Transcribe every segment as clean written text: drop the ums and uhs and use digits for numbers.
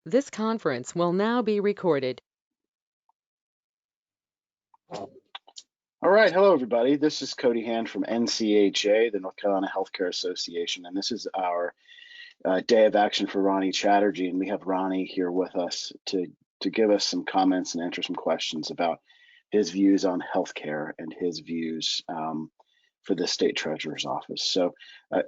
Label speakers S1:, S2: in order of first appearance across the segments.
S1: This conference will now be recorded.
S2: All right, hello everybody. This is Cody Hand from NCHA, the North Carolina Healthcare Association, and this is our day of action for Ronnie Chatterji, and we have Ronnie here with us to give us some comments and answer some questions about his views on healthcare and his views for the State Treasurer's Office. So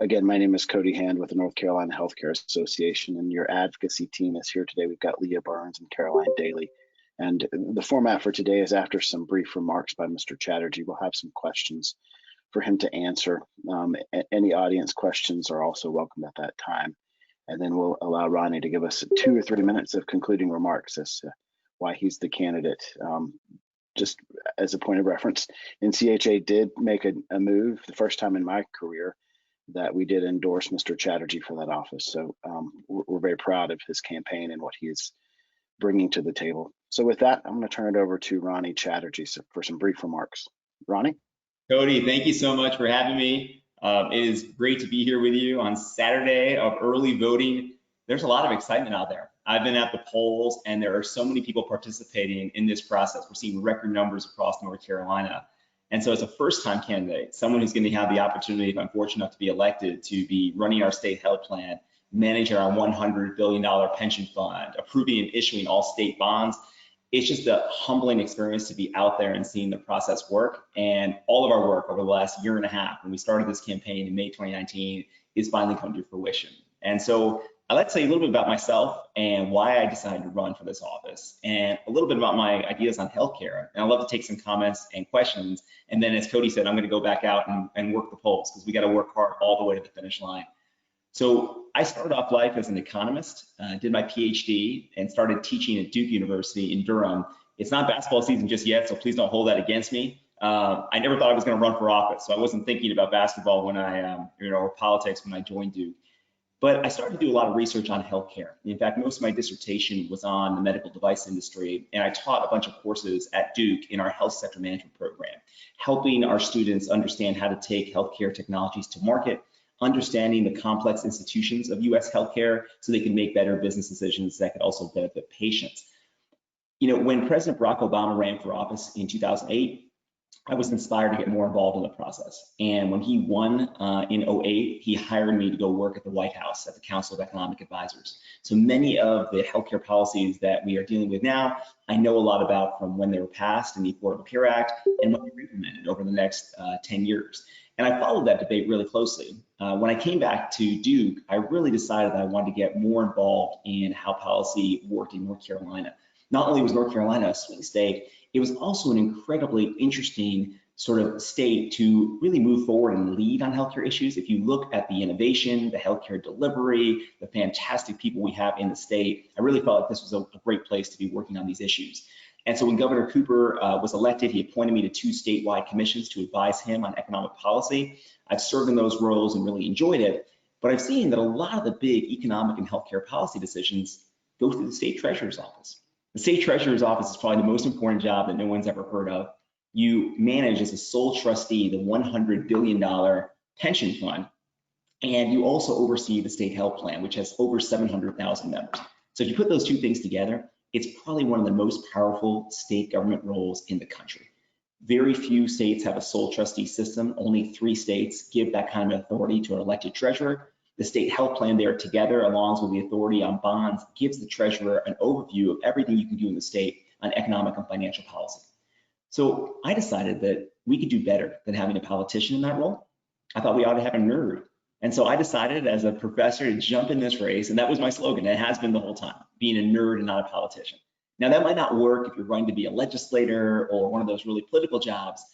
S2: again, my name is Cody Hand with the North Carolina Healthcare Association, and your advocacy team is here today. We've got Leah Burns and Caroline Daly. And the format for today is after some brief remarks by Mr. Chatterji, we'll have some questions for him to answer. Any audience questions are also welcome at that time. And then we'll allow Ronnie to give us 2 or 3 minutes of concluding remarks as to why he's the candidate. Just as a point of reference, NCHA did make a move the first time in my career that we did endorse Mr. Chatterji for that office. So we're very proud of his campaign and what he's bringing to the table. So with that, I'm going to turn it over to Ronnie Chatterji for some brief remarks. Ronnie?
S3: Cody, thank you so much for having me. It is great to be here with you on Saturday of early voting. There's a lot of excitement out there. I've been at the polls and there are so many people participating in this process. We're seeing record numbers across North Carolina. And so as a first-time candidate, someone who's going to have the opportunity, if I'm fortunate enough to be elected, to be running our state health plan, managing our $100 billion pension fund, approving and issuing all state bonds, it's just a humbling experience to be out there and seeing the process work. And all of our work over the last year and a half, when we started this campaign in May 2019, is finally come to fruition. And so I'd like to tell you a little bit about myself and why I decided to run for this office, and a little bit about my ideas on healthcare. And I'd love to take some comments and questions. And then, as Cody said, I'm going to go back out and work the polls, because we got to work hard all the way to the finish line. So I started off life as an economist, did my PhD, and started teaching at Duke University in Durham. It's not basketball season just yet, so please don't hold that against me. I never thought I was going to run for office, so I wasn't thinking about basketball when I, or politics when I joined Duke. But I started to do a lot of research on healthcare. In fact, most of my dissertation was on the medical device industry, and I taught a bunch of courses at Duke in our health sector management program, helping our students understand how to take healthcare technologies to market, understanding the complex institutions of US healthcare so they can make better business decisions that could also benefit patients. You know, when President Barack Obama ran for office in 2008, I was inspired to get more involved in the process. And when he won in 2008, he hired me to go work at the White House at the Council of Economic Advisors. So many of the healthcare policies that we are dealing with now, I know a lot about from when they were passed in the Affordable Care Act and what they implemented over the next 10 years. And I followed that debate really closely. When I came back to Duke, I really decided that I wanted to get more involved in how policy worked in North Carolina. Not only was North Carolina a swing state, it was also an incredibly interesting sort of state to really move forward and lead on healthcare issues. If you look at the innovation, the healthcare delivery, the fantastic people we have in the state, I really felt like this was a great place to be working on these issues. And so when Governor Cooper was elected, he appointed me to 2 statewide commissions to advise him on economic policy. I've served in those roles and really enjoyed it, but I've seen that a lot of the big economic and healthcare policy decisions go through the state treasurer's office. The state treasurer's office is probably the most important job that no one's ever heard of. You manage as a sole trustee the $100 billion pension fund, and you also oversee the state health plan, which has over 700,000 members. So if you put those 2 things together, it's probably one of the most powerful state government roles in the country. Very few states have a sole trustee system. Only 3 states give that kind of authority to an elected treasurer. The state health plan there together, along with the authority on bonds, gives the treasurer an overview of everything you can do in the state on economic and financial policy. So I decided that we could do better than having a politician in that role. I thought we ought to have a nerd. And so I decided as a professor to jump in this race, and that was my slogan. It has been the whole time, being a nerd and not a politician. Now that might not work if you're going to be a legislator or one of those really political jobs,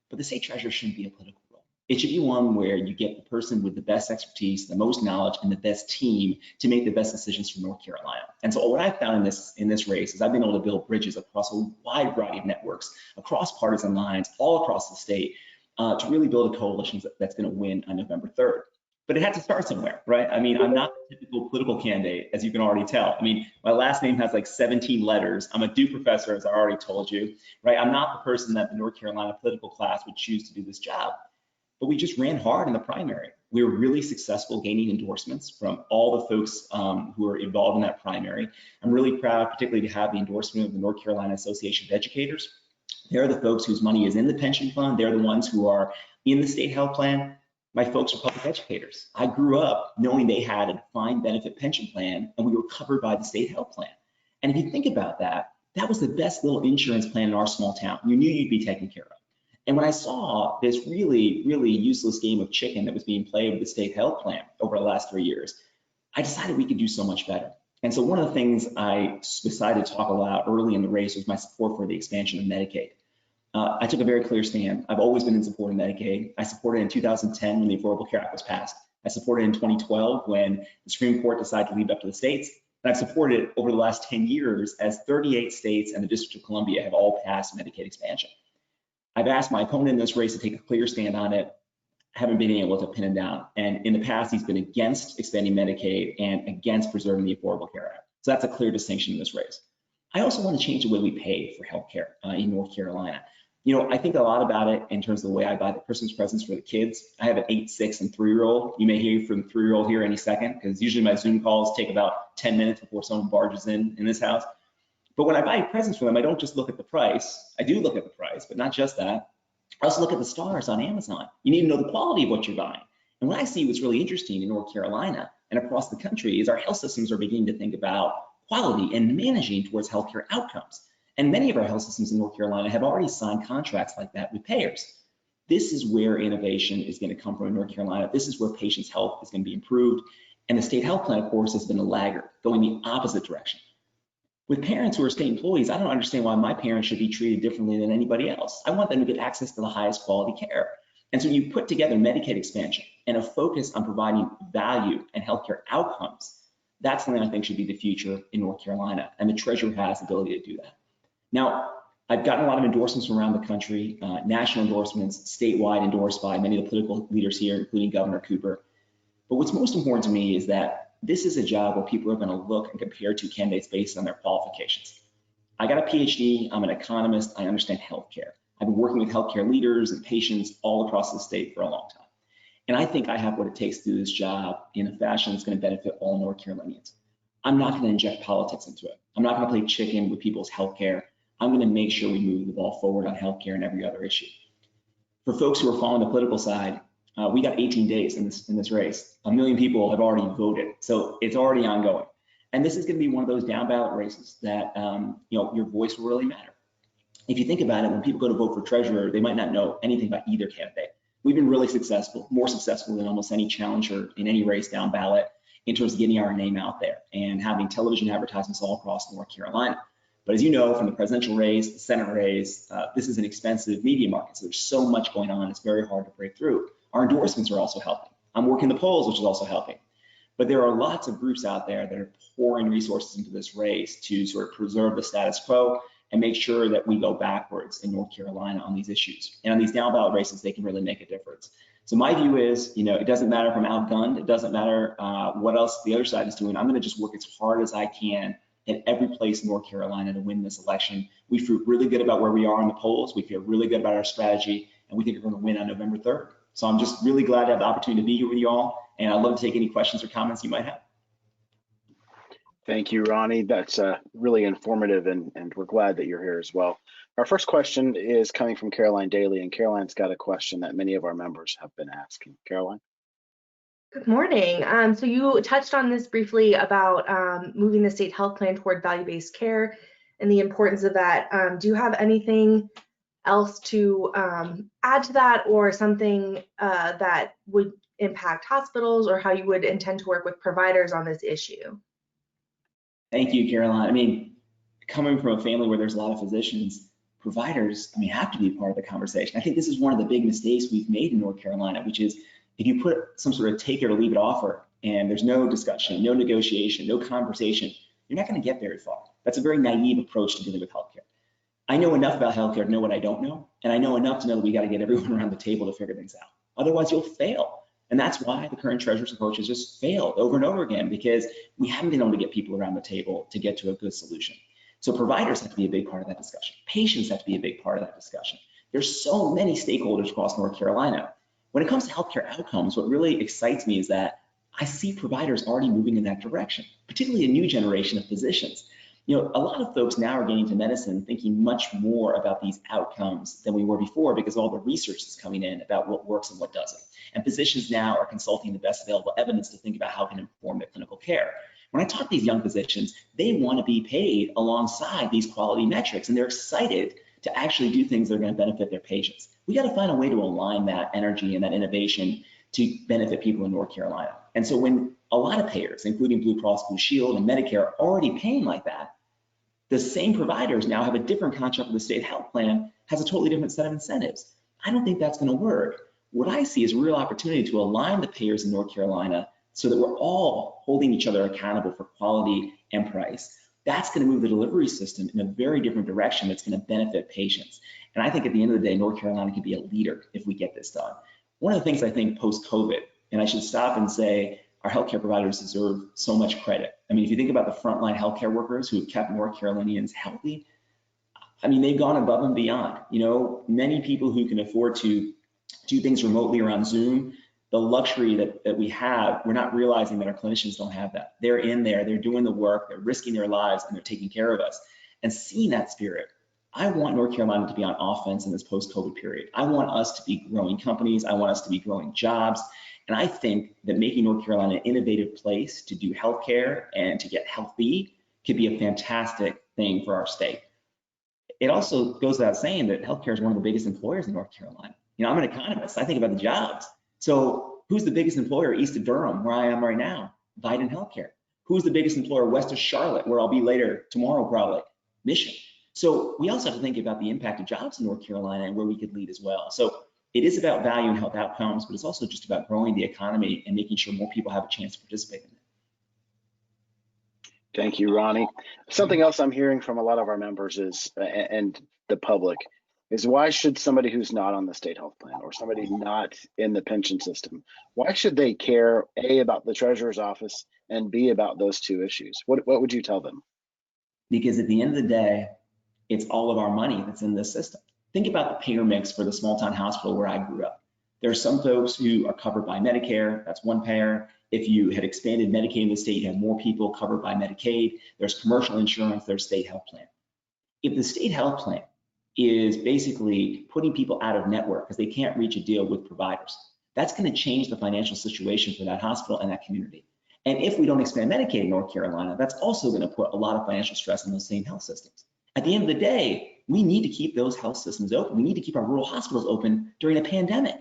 S3: but the state treasurer shouldn't be a political role. It should be one where you get the person with the best expertise, the most knowledge, and the best team to make the best decisions for North Carolina. And so what I've found in this race is I've been able to build bridges across a wide variety of networks, across partisan lines, all across the state, to really build a coalition that's going to win on November 3rd. But it had to start somewhere, right? I mean, I'm not the typical political candidate, as you can already tell. I mean, my last name has like 17 letters. I'm a Duke professor, as I already told you, right? I'm not the person that the North Carolina political class would choose to do this job. but we just ran hard in the primary. We were really successful gaining endorsements from all the folks who are involved in that primary. I'm really proud, particularly to have the endorsement of the North Carolina Association of Educators. They're the folks whose money is in the pension fund. They're the ones who are in the state health plan. My folks are public educators. I grew up knowing they had a defined benefit pension plan and we were covered by the state health plan. And if you think about that, that was the best little insurance plan in our small town. You knew you'd be taken care of. And when I saw this really, really useless game of chicken that was being played with the state health plan over the last 3 years, I decided we could do so much better. And so one of the things I decided to talk about early in the race was my support for the expansion of Medicaid. I took a very clear stand. I've always been in support of Medicaid. I supported it in 2010 when the Affordable Care Act was passed. I supported it in 2012 when the Supreme Court decided to leave it up to the states. And I've supported it over the last 10 years as 38 states and the District of Columbia have all passed Medicaid expansion. I've asked my opponent in this race to take a clear stand on it. I haven't been able to pin him down. And in the past, he's been against expanding Medicaid and against preserving the Affordable Care Act. So that's a clear distinction in this race. I also want to change the way we pay for healthcare in North Carolina. You know, I think a lot about it in terms of the way I buy the Christmas presents for the kids. I have an 8, 6, and 3-year-old. You may hear from the 3-year-old here any second, because usually my Zoom calls take about 10 minutes before someone barges in this house. But when I buy presents for them, I don't just look at the price. I do look at the price, but not just that. I also look at the stars on Amazon. You need to know the quality of what you're buying. And what I see what's really interesting in North Carolina and across the country is our health systems are beginning to think about quality and managing towards healthcare outcomes. And many of our health systems in North Carolina have already signed contracts like that with payers. This is where innovation is going to come from in North Carolina. This is where patients' health is going to be improved. And the state health plan, of course, has been a laggard, going the opposite direction. With parents who are state employees, I don't understand why my parents should be treated differently than anybody else. I want them to get access to the highest quality care. And so you put together Medicaid expansion and a focus on providing value and healthcare outcomes. That's something I think should be the future in North Carolina. And the treasurer has the ability to do that. Now, I've gotten a lot of endorsements from around the country, national endorsements, statewide endorsed by many of the political leaders here, including Governor Cooper. But what's most important to me is that this is a job where people are going to look and compare two candidates based on their qualifications. I got a PhD, I'm an economist, I understand healthcare. I've been working with healthcare leaders and patients all across the state for a long time. And I think I have what it takes to do this job in a fashion that's going to benefit all North Carolinians. I'm not going to inject politics into it. I'm not going to play chicken with people's healthcare. I'm going to make sure we move the ball forward on healthcare and every other issue. For folks who are following the political side, we got 18 days in this race. 1 million people have already voted, so it's already ongoing. And this is going to be one of those down ballot races that your voice will really matter. If you think about it, when people go to vote for treasurer, they might not know anything about either candidate. We've been really successful, more successful than almost any challenger in any race down ballot in terms of getting our name out there and having television advertisements all across North Carolina. But as you know, from the presidential race, the Senate race, this is an expensive media market. So there's so much going on, it's very hard to break through. Our endorsements are also helping. I'm working the polls, which is also helping. But there are lots of groups out there that are pouring resources into this race to sort of preserve the status quo and make sure that we go backwards in North Carolina on these issues. And on these down ballot races, they can really make a difference. So my view is, it doesn't matter if I'm outgunned, it doesn't matter what else the other side is doing. I'm gonna just work as hard as I can in every place in North Carolina to win this election. We feel really good about where we are in the polls. We feel really good about our strategy, and we think we're gonna win on November 3rd. So I'm just really glad to have the opportunity to be here with you all, and I'd love to take any questions or comments you might have.
S2: Thank you, Ronnie. That's really informative, and we're glad that you're here as well. Our first question is coming from Caroline Daly, and Caroline's got a question that many of our members have been asking. Caroline?
S4: Good morning. So you touched on this briefly about moving the state health plan toward value-based care and the importance of that. Do you have anything else to add to that, or something that would impact hospitals, or how you would intend to work with providers on this issue?
S3: Thank you, Caroline. I mean, coming from a family where there's a lot of physicians, providers, have to be part of the conversation. I think this is one of the big mistakes we've made in North Carolina, which is if you put some sort of take it or leave it offer and there's no discussion, no negotiation, no conversation, you're not going to get very far. That's a very naive approach to dealing with healthcare. I know enough about healthcare to know what I don't know, and I know enough to know that we got to get everyone around the table to figure things out. Otherwise, you'll fail. And that's why the current treasurer's approach has just failed over and over again, because we haven't been able to get people around the table to get to a good solution. So providers have to be a big part of that discussion. Patients have to be a big part of that discussion. There's so many stakeholders across North Carolina. When it comes to healthcare outcomes, what really excites me is that I see providers already moving in that direction, particularly a new generation of physicians. A lot of folks now are getting into medicine thinking much more about these outcomes than we were before because all the research is coming in about what works and what doesn't. And physicians now are consulting the best available evidence to think about how it can inform their clinical care. When I talk to these young physicians, they want to be paid alongside these quality metrics, and they're excited to actually do things that are going to benefit their patients. We got to find a way to align that energy and that innovation to benefit people in North Carolina. And so when a lot of payers, including Blue Cross Blue Shield and Medicare, are already paying like that, the same providers now have a different contract with the state health plan, has a totally different set of incentives. I don't think that's going to work. What I see is a real opportunity to align the payers in North Carolina so that we're all holding each other accountable for quality and price. That's going to move the delivery system in a very different direction that's going to benefit patients. And I think at the end of the day, North Carolina can be a leader if we get this done. One of the things I think post-COVID, and I should stop and say, our healthcare providers deserve so much credit. I mean, if you think about the frontline healthcare workers who have kept North Carolinians healthy, I mean, they've gone above and beyond. Many people who can afford to do things remotely or on Zoom, the luxury that we have, we're not realizing that our clinicians don't have that. They're in there, they're doing the work, they're risking their lives, and they're taking care of us. And seeing that spirit, I want North Carolina to be on offense in this post-COVID period. I want us to be growing companies. I want us to be growing jobs. And I think that making North Carolina an innovative place to do healthcare and to get healthy could be a fantastic thing for our state. It also goes without saying that healthcare is one of the biggest employers in North Carolina. I'm an economist. I think about the jobs. So who's the biggest employer east of Durham, where I am right now? Vidant Healthcare. Who's the biggest employer west of Charlotte, where I'll be later tomorrow probably? Mission. So we also have to think about the impact of jobs in North Carolina and where we could lead as well. So it is about value and health outcomes, but it's also just about growing the economy and making sure more people have a chance to participate in it.
S2: Thank you, Ronnie. Something else I'm hearing from a lot of our members is, and the public, is why should somebody who's not on the state health plan or somebody not in the pension system, why should they care, A, about the treasurer's office, and B, about those two issues? What would you tell them?
S3: Because at the end of the day, it's all of our money that's in this system. Think about the payer mix for the small town hospital where I grew up. There are some folks who are covered by Medicare, that's one payer. If you had expanded Medicaid in the state, you had more people covered by Medicaid. There's commercial insurance, there's state health plan. If the state health plan is basically putting people out of network because they can't reach a deal with providers, that's going to change the financial situation for that hospital and that community. And if we don't expand Medicaid in North Carolina, that's also going to put a lot of financial stress on those same health systems. At the end of the day, we need to keep those health systems open. We need to keep our rural hospitals open during a pandemic.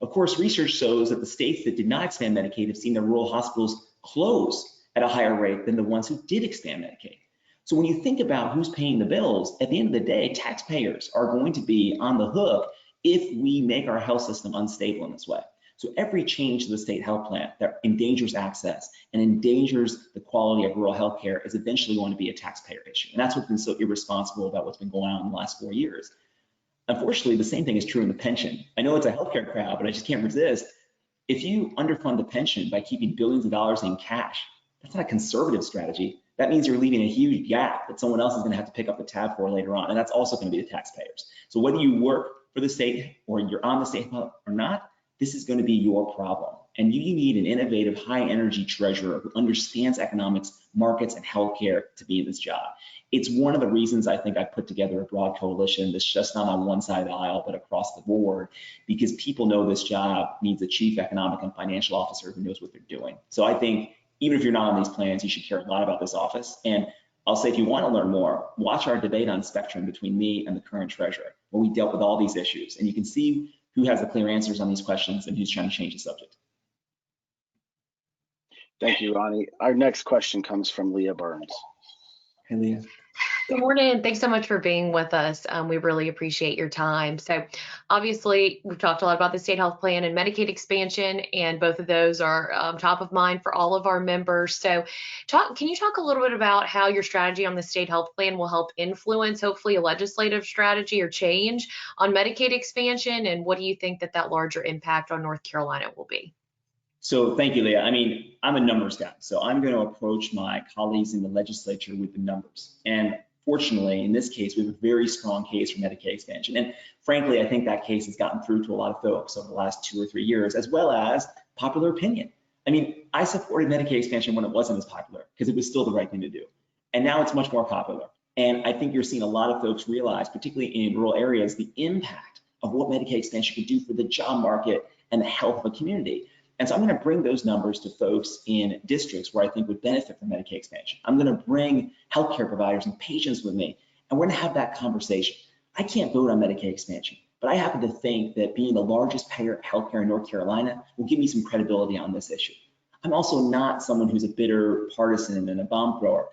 S3: Of course, research shows that the states that did not expand Medicaid have seen their rural hospitals close at a higher rate than the ones who did expand Medicaid. So when you think about who's paying the bills, at the end of the day, taxpayers are going to be on the hook if we make our health system unstable in this way. So every change to the state health plan that endangers access and endangers the quality of rural health care is eventually going to be a taxpayer issue. And that's what's been so irresponsible about what's been going on in the last 4 years. Unfortunately, the same thing is true in the pension. I know it's a healthcare crowd, but I just can't resist. If you underfund the pension by keeping billions of dollars in cash, that's not a conservative strategy. That means you're leaving a huge gap that someone else is going to have to pick up the tab for later on. And that's also going to be the taxpayers. So whether you work for the state or you're on the state or not, this is going to be your problem. And you need an innovative, high energy treasurer who understands economics, markets, and healthcare to be in this job. It's one of the reasons I think I put together a broad coalition that's just not on one side of the aisle, but across the board, because people know this job needs a chief economic and financial officer who knows what they're doing. So I think even if you're not on these plans, you should care a lot about this office. And I'll say, if you want to learn more, watch our debate on Spectrum between me and the current treasurer, where we dealt with all these issues. And you can see who has the clear answers on these questions and who's trying to change the subject.
S2: Thank you, Ronnie. Our next question comes from Leah Burns.
S3: Hey, Leah.
S5: Good morning. Thanks so much for being with us. We really appreciate your time. So obviously, we've talked a lot about the state health plan and Medicaid expansion, and both of those are top of mind for all of our members. So can you talk a little bit about how your strategy on the state health plan will help influence, hopefully, a legislative strategy or change on Medicaid expansion? And what do you think that larger impact on North Carolina will be?
S3: So thank you, Leah. I mean, I'm a numbers guy, so I'm going to approach my colleagues in the legislature with the numbers. And fortunately, in this case, we have a very strong case for Medicaid expansion. And frankly, I think that case has gotten through to a lot of folks over the last 2 or 3 years, as well as popular opinion. I mean, I supported Medicaid expansion when it wasn't as popular because it was still the right thing to do. And now it's much more popular. And I think you're seeing a lot of folks realize, particularly in rural areas, the impact of what Medicaid expansion could do for the job market and the health of a community. And so I'm going to bring those numbers to folks in districts where I think would benefit from Medicaid expansion. I'm going to bring healthcare providers and patients with me, and we're going to have that conversation. I can't vote on Medicaid expansion, but I happen to think that being the largest payer of healthcare in North Carolina will give me some credibility on this issue. I'm also not someone who's a bitter partisan and a bomb thrower.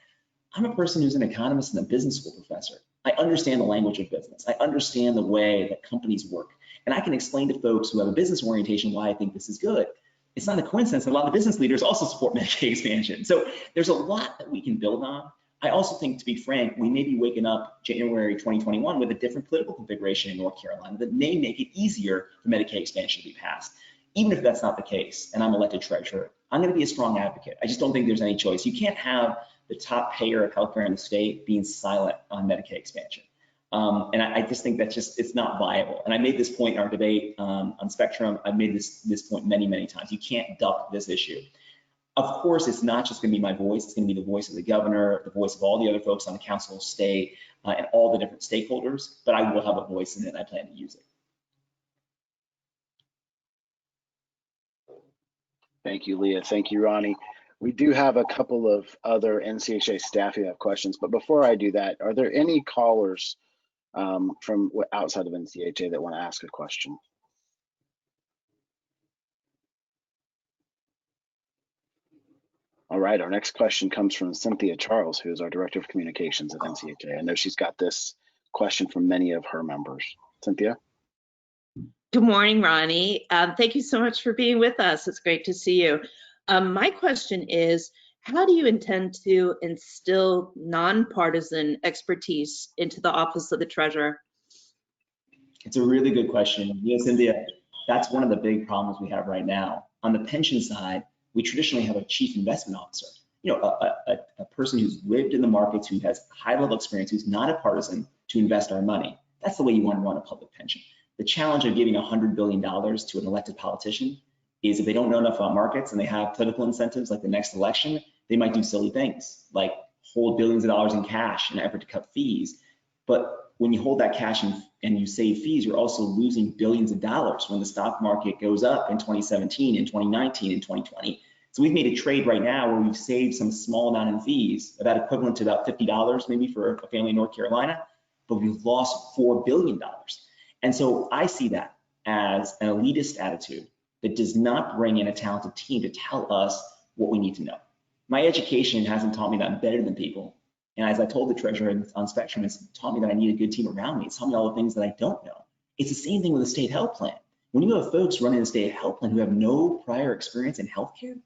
S3: I'm a person who's an economist and a business school professor. I understand the language of business. I understand the way that companies work. And I can explain to folks who have a business orientation why I think this is good. It's not a coincidence that a lot of business leaders also support Medicaid expansion. So there's a lot that we can build on. I also think, to be frank, we may be waking up January 2021 with a different political configuration in North Carolina that may make it easier for Medicaid expansion to be passed. Even if that's not the case, and I'm elected treasurer, I'm going to be a strong advocate. I just don't think there's any choice. You can't have the top payer of healthcare in the state being silent on Medicaid expansion. And I just think that's it's not viable. And I made this point in our debate on Spectrum. I've made this point many, many times. You can't duck this issue. Of course, it's not just going to be my voice. It's going to be the voice of the governor, the voice of all the other folks on the council of state, and all the different stakeholders. But I will have a voice in it, and I plan to use it.
S2: Thank you, Leah. Thank you, Ronnie. We do have a couple of other NCHA staff who have questions, but before I do that, are there any callers from outside of NCHA that want to ask a question? All right, our next question comes from Cynthia Charles, who is our Director of Communications at NCHA. I know she's got this question from many of her members. Cynthia?
S6: Good morning, Ronnie. Thank you so much for being with us. It's great to see you. My question is, how do you intend to instill nonpartisan expertise into the Office of the Treasurer?
S3: It's a really good question. You know, Cynthia, that's one of the big problems we have right now. On the pension side, we traditionally have a chief investment officer, you know, a person who's lived in the markets, who has high level experience, who's not a partisan, to invest our money. That's the way you want to run a public pension. The challenge of giving $100 billion to an elected politician is if they don't know enough about markets and they have political incentives like the next election, they might do silly things like hold billions of dollars in cash in an effort to cut fees. But when you hold that cash and you save fees, you're also losing billions of dollars when the stock market goes up in 2017, in 2019, in 2020. So we've made a trade right now where we've saved some small amount in fees, about equivalent to about $50 maybe for a family in North Carolina, but we've lost $4 billion. And so I see that as an elitist attitude that does not bring in a talented team to tell us what we need to know. My education hasn't taught me that I'm better than people. And as I told the treasurer on Spectrum, it's taught me that I need a good team around me. It's taught me all the things that I don't know. It's the same thing with a state health plan. When you have folks running a state health plan who have no prior experience in healthcare,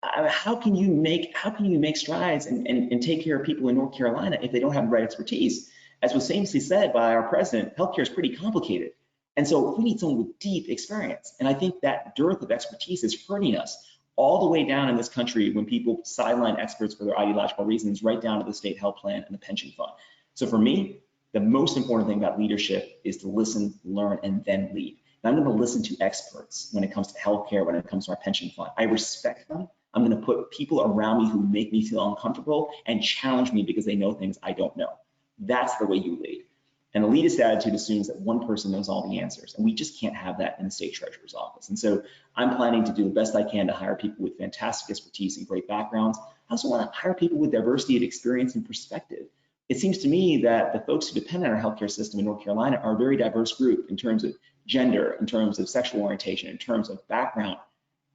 S3: how can you make strides and take care of people in North Carolina if they don't have the right expertise? As was famously said by our president, healthcare is pretty complicated. And so we need someone with deep experience. And I think that dearth of expertise is hurting us all the way down in this country when people sideline experts for their ideological reasons, right down to the state health plan and the pension fund. So for me, the most important thing about leadership is to listen, learn, and then lead. And I'm going to listen to experts when it comes to healthcare, when it comes to our pension fund. I respect them. I'm going to put people around me who make me feel uncomfortable and challenge me because they know things I don't know. That's the way you lead. An elitist attitude assumes that one person knows all the answers, and we just can't have that in the state treasurer's office. And so I'm planning to do the best I can to hire people with fantastic expertise and great backgrounds. I also want to hire people with diversity of experience and perspective. It seems to me that the folks who depend on our healthcare system in North Carolina are a very diverse group in terms of gender, in terms of sexual orientation, in terms of background.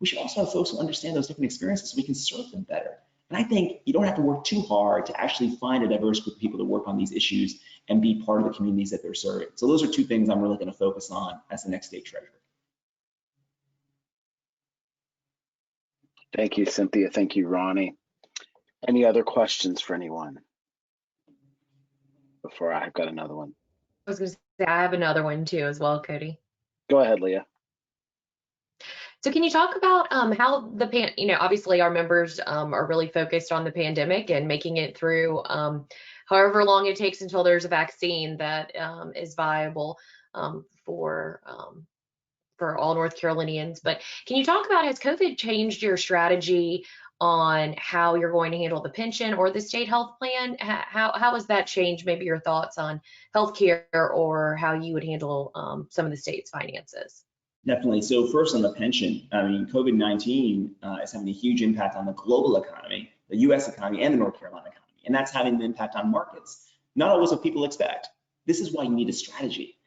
S3: We should also have folks who understand those different experiences so we can serve them better. And I think you don't have to work too hard to actually find a diverse group of people to work on these issues and be part of the communities that they're serving. So those are two things I'm really going to focus on as the next state treasurer.
S2: Thank you, Cynthia. Thank you, Ronnie. Any other questions for anyone? Before I've got another one.
S5: I was going to say, I have another one too as well, Cody.
S2: Go ahead, Leah.
S5: So can you talk about how obviously our members are really focused on the pandemic and making it through however long it takes until there's a vaccine that is viable for all North Carolinians. But can you talk about, has COVID changed your strategy on how you're going to handle the pension or the state health plan? How has that changed maybe your thoughts on healthcare or how you would handle some of the state's finances?
S3: Definitely. So first on the pension, I mean, COVID-19 is having a huge impact on the global economy, the US economy, and the North Carolina economy. And that's having an impact on markets. Not always what people expect. This is why you need a strategy.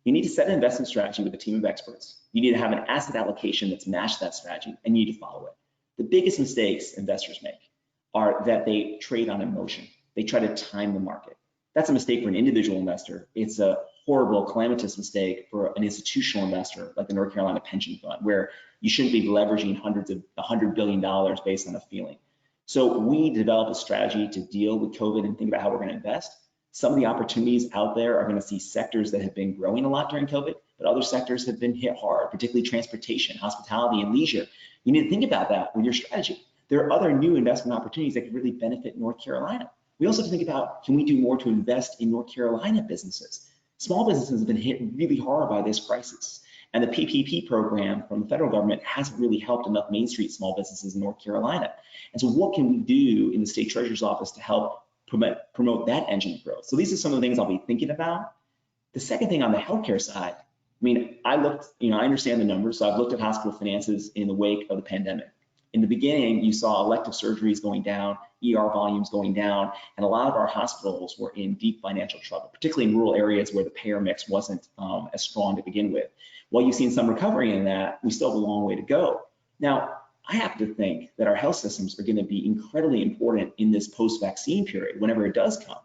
S3: You need to set an investment strategy with a team of experts. You need to have an asset allocation that's matched that strategy, and you need to follow it. The biggest mistakes investors make are that they trade on emotion. They try to time the market. That's a mistake for an individual investor. It's a horrible, calamitous mistake for an institutional investor like the North Carolina Pension Fund, where you shouldn't be leveraging $100 billion based on a feeling. So we develop a strategy to deal with COVID and think about how we're going to invest. Some of the opportunities out there are going to see sectors that have been growing a lot during COVID, but other sectors have been hit hard, particularly transportation, hospitality, and leisure. You need to think about that with your strategy. There are other new investment opportunities that could really benefit North Carolina. We also have to think about, can we do more to invest in North Carolina businesses? Small businesses have been hit really hard by this crisis. And the PPP program from the federal government hasn't really helped enough Main Street small businesses in North Carolina. And so what can we do in the state treasurer's office to help promote that engine of growth? So these are some of the things I'll be thinking about. The second thing on the healthcare side, I mean, I understand the numbers, so I've looked at hospital finances in the wake of the pandemic. In the beginning, you saw elective surgeries going down, ER volumes going down, and a lot of our hospitals were in deep financial trouble, particularly in rural areas where the payer mix wasn't as strong to begin with. While you've seen some recovery in that, we still have a long way to go. Now, I happen to think that our health systems are going to be incredibly important in this post-vaccine period, whenever it does come.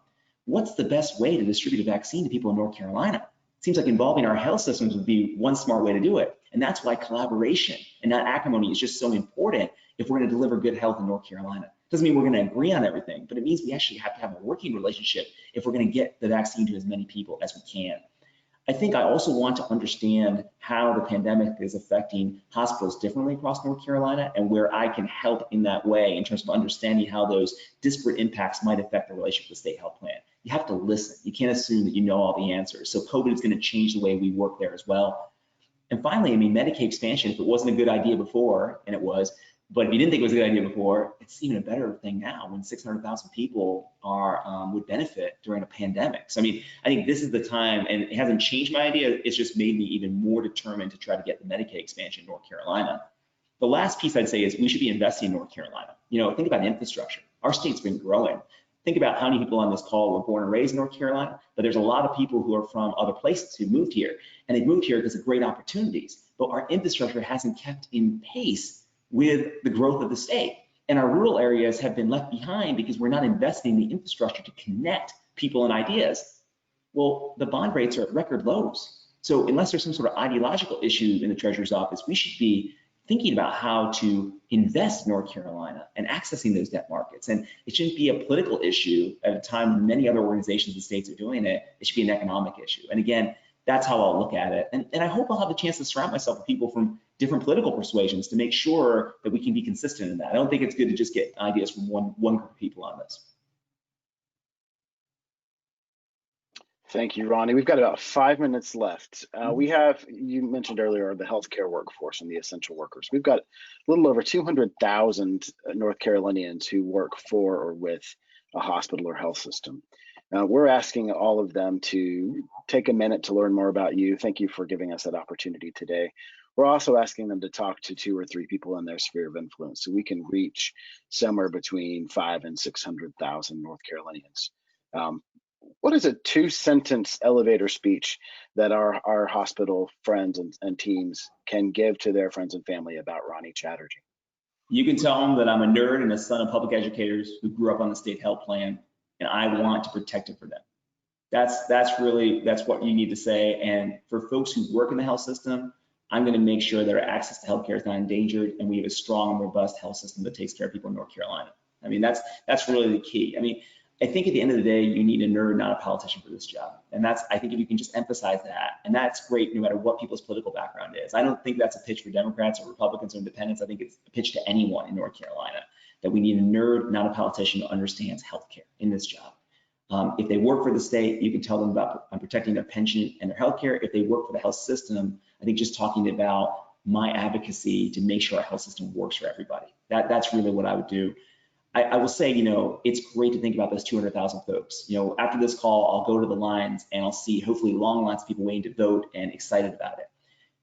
S3: What's the best way to distribute a vaccine to people in North Carolina? It seems like involving our health systems would be one smart way to do it. And that's why collaboration and not acrimony is just so important if we're going to deliver good health in North Carolina. Doesn't mean we're going to agree on everything, but it means we actually have to have a working relationship if we're going to get the vaccine to as many people as we can. I think I also want to understand how the pandemic is affecting hospitals differently across North Carolina and where I can help in that way in terms of understanding how those disparate impacts might affect the relationship with the state health plan. You have to listen. You can't assume that you know all the answers. So COVID is going to change the way we work there as well. And finally, I mean, Medicaid expansion, if it wasn't a good idea before, and it was, but if you didn't think it was a good idea before, it's even a better thing now when 600,000 people would benefit during a pandemic. So, I mean, I think this is the time, and it hasn't changed my idea. It's just made me even more determined to try to get the Medicaid expansion in North Carolina. The last piece I'd say is we should be investing in North Carolina. You know, think about infrastructure. Our state's been growing. Think about how many people on this call were born and raised in North Carolina, but there's a lot of people who are from other places who moved here, and they moved here because of great opportunities, but our infrastructure hasn't kept in pace with the growth of the state. And our rural areas have been left behind because we're not investing in the infrastructure to connect people and ideas. Well, the bond rates are at record lows. So unless there's some sort of ideological issue in the treasurer's office, we should be thinking about how to invest in North Carolina and accessing those debt markets. And it shouldn't be a political issue at a time when many other organizations and states are doing it. It should be an economic issue. And again, that's how I'll look at it. And I hope I'll have a chance to surround myself with people from different political persuasions to make sure that we can be consistent in that. I don't think it's good to just get ideas from one group of people on this.
S2: Thank you, Ronnie. We've got about 5 minutes left. You mentioned earlier, the healthcare workforce and the essential workers. We've got a little over 200,000 North Carolinians who work for or with a hospital or health system. We're asking all of them to take a minute to learn more about you. Thank you for giving us that opportunity today. We're also asking them to talk to 2 or 3 people in their sphere of influence so we can reach somewhere between 500,000 and 600,000 North Carolinians. What is a 2-sentence elevator speech that our hospital friends and teams can give to their friends and family about Ronnie Chatterji?
S3: You can tell them that I'm a nerd and a son of public educators who grew up on the state health plan, and I want to protect it for them. That's what you need to say. And for folks who work in the health system, I'm going to make sure their access to healthcare is not endangered, and we have a strong and robust health system that takes care of people in North Carolina. I mean, that's really the key. I mean, I think at the end of the day, you need a nerd, not a politician for this job. And I think if you can just emphasize that, and that's great no matter what people's political background is. I don't think that's a pitch for Democrats or Republicans or independents. I think it's a pitch to anyone in North Carolina that we need a nerd, not a politician, who understands healthcare in this job. If they work for the state, you can tell them about protecting their pension and their health care. If they work for the health system, I think just talking about my advocacy to make sure our health system works for everybody. That's really what I would do. I will say, it's great to think about those 200,000 folks. After this call, I'll go to the lines and I'll see hopefully long lines of people waiting to vote and excited about it.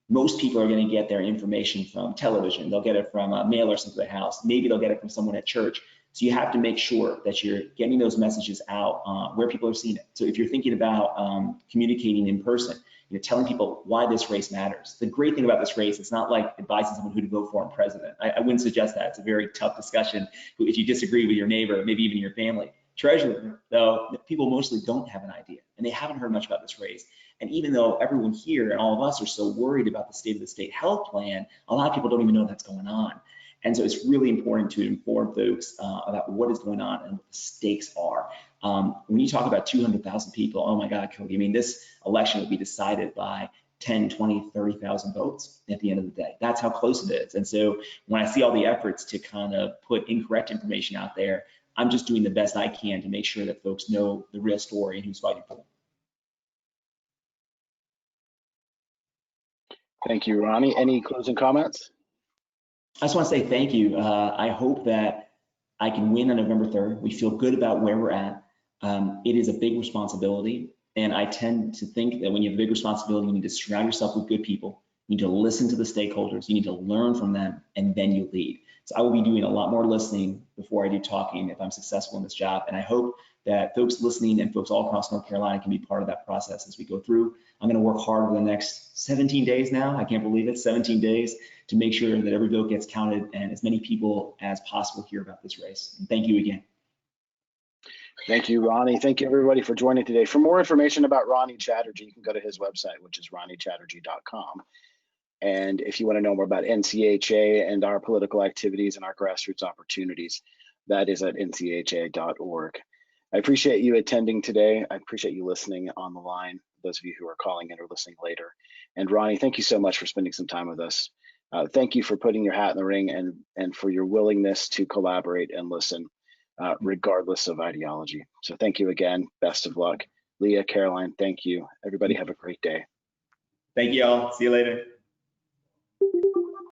S3: Most people are going to get their information from television. They'll get it from a mailer sent to their house. Maybe they'll get it from someone at church. So you have to make sure that you're getting those messages out where people are seeing it. So if you're thinking about communicating in person, telling people why this race matters. The great thing about this race, it's not like advising someone who to vote for in president. I wouldn't suggest that. It's a very tough discussion if you disagree with your neighbor, maybe even your family. Treasurer, though, people mostly don't have an idea, and they haven't heard much about this race. And even though everyone here and all of us are so worried about the state of the state health plan, a lot of people don't even know that's going on. And so it's really important to inform folks about what is going on and what the stakes are. When you talk about 200,000 people, oh my God, Cody, I mean, this election will be decided by 10, 20, 30,000 votes at the end of the day. That's how close it is. And so when I see all the efforts to kind of put incorrect information out there, I'm just doing the best I can to make sure that folks know the real story and who's fighting for them.
S2: Thank you, Ronnie. Any closing comments?
S3: I just want to say thank you. I hope that I can win on November 3rd. We feel good about where we're at. It is a big responsibility. And I tend to think that when you have a big responsibility, you need to surround yourself with good people. You need to listen to the stakeholders. You need to learn from them, and then you lead. So I will be doing a lot more listening before I do talking if I'm successful in this job. And I hope that folks listening and folks all across North Carolina can be part of that process as we go through. I'm going to work hard over the next 17 days now. I can't believe it, 17 days to make sure that every vote gets counted and as many people as possible hear about this race. And thank you again.
S2: Thank you, Ronnie. Thank you, everybody, for joining today. For more information about Ronnie Chatterji, you can go to his website, which is ronniechatterji.com. And if you want to know more about NCHA and our political activities and our grassroots opportunities, that is at ncha.org. I appreciate you attending today. I appreciate you listening on the line, those of you who are calling in or listening later. And Ronnie, thank you so much for spending some time with us. Thank you for putting your hat in the ring and for your willingness to collaborate and listen, regardless of ideology. So thank you again. Best of luck. Leah, Caroline, thank you. Everybody have a great day.
S3: Thank you all. See you later.